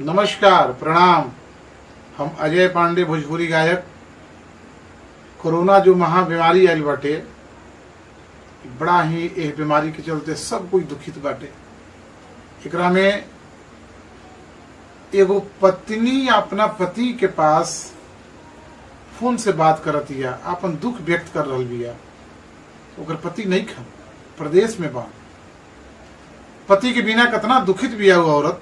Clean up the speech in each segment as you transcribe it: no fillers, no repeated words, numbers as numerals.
नमस्कार, प्रणाम। हम अजय पांडे, भोजपुरी गायक। कोरोना जो महाबीमारी आयल बाटे, बड़ा ही एक बीमारी के चलते सब कोई दुखित बाटे। एकरा में एगो पत्नी अपना पति के पास फोन से बात करतिया, अपन दुख व्यक्त कर रहल बिया। ओकर पति नहीं खन, प्रदेश में बा। पति के बिना कितना दुखित बिया वो औरत।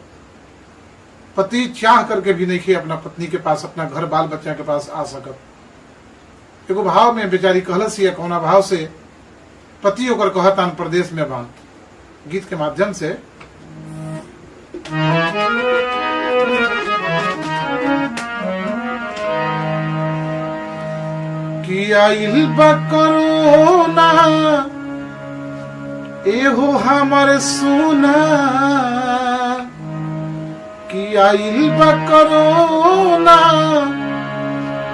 पति चाह करके भी नहीं अपना पत्नी के पास, अपना घर बाल बच्चा के पास आ सकत। एगो भाव में बेचारी कहलस या कौना भाव से पति ओकर कहतान प्रदेश में बा। गीत के माध्यम से कि आइल बा कोरोना, एहो हमर सोना, कि आइल बा कोरोना,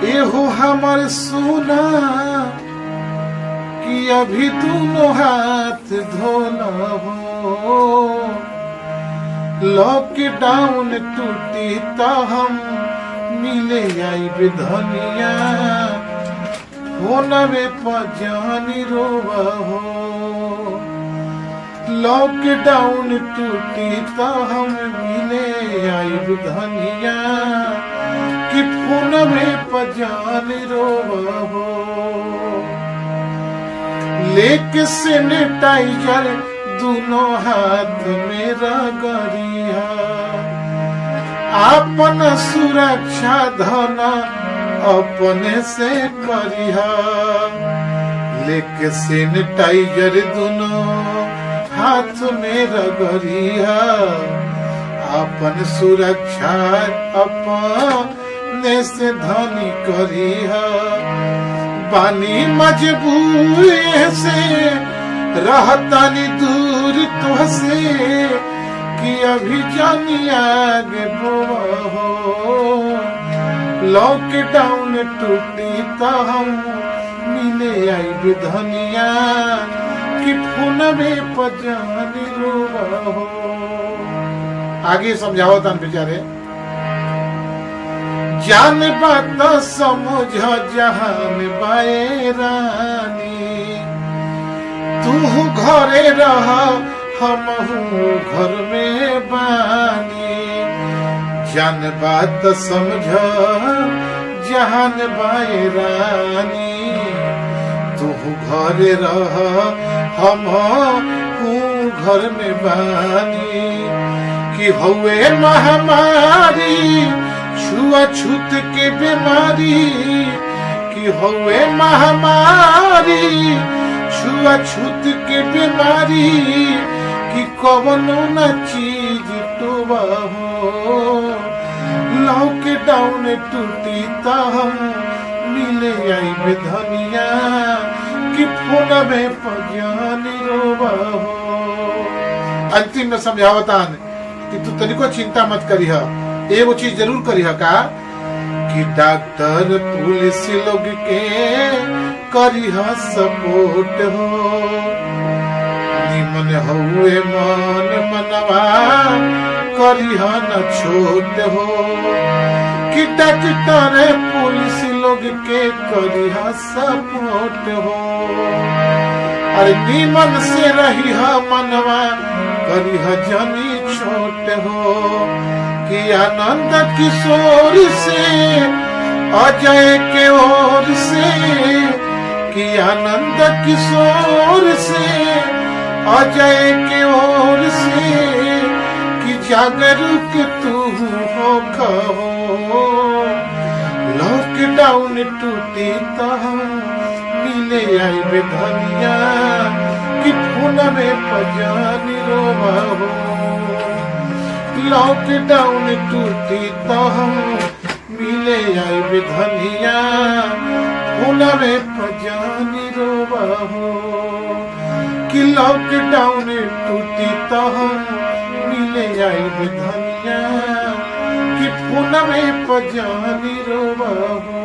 एहो हमर सोना, कि अभी दोनों हाथ धोना हो। लॉकडाउन टूटी तो हम मिले आई धनिया, होनवे पजानी रोवा हो। लॉकडाउन टूटी तो हम मिले आई धनिया, कि फोनवे पजानी रोवा हो। लेके सैनिटाइजर दोनों हाथ में रगड़िया, अपन सुरक्षा धना अपने से करिहा। लेके सैनिटाइजर दोनों हाथ में रगड़िया, अपन सुरक्षा अपने से धनी करिहा। पानी मजबूरी से रहतानी दूर तुहसे, कि अभी जानी आगे बोवा हो। लॉकडाउन टूटी तो हम मिले आई धनिया, कि फोनवे पजानी रोवा हो। आगे समझाओ तन बेचारे। जान बात समझ जहान बाए रानी, तू घरे रह हमहू घर में बानी। जान बात समझ जहान बाए रानी, तू घरे रह हमहू घर में बानी। कि हुए महामारी छुआछूत के बीमारी, कि हुए महामारी छुआछूत के बीमारी, कि कवनो न चीज टोबा हो। लॉकडाउन टूटी तो हम मिले आई धनिया, कि फोनवे पजानी रोवा हो। अंतिम में समझावतान कि तू तनिको चिंता मत करिहा, एगो चीज जरूर करिहा का, कि डॉक्टर पुलिस लोग के करिहा सपोर्ट हो। निमन हुए मन मनवा करिहा न छोट हो। कि डॉक्टर पुलिस लोग के करिहा सपोर्ट हो। अरे निमन से रहिहा मनवा करिहा जानी छोट हो। कि आनंद किशोर से अजय के ओर से, कि आनंद किशोर से अजय के ओर से, कि जागरूक तू हो खो। लॉकडाउन टूटी तो हम मिले आई धनिया, कि फोनवे पजानी रोवा हो। लॉकडाउन टूटी तो हम मिले आई धनिया, फोनवे पजानी रोवा हो। कि लॉकडाउन टूटी तो हम मिले आई धनिया, कि फोनवे पजानी रोवा हो।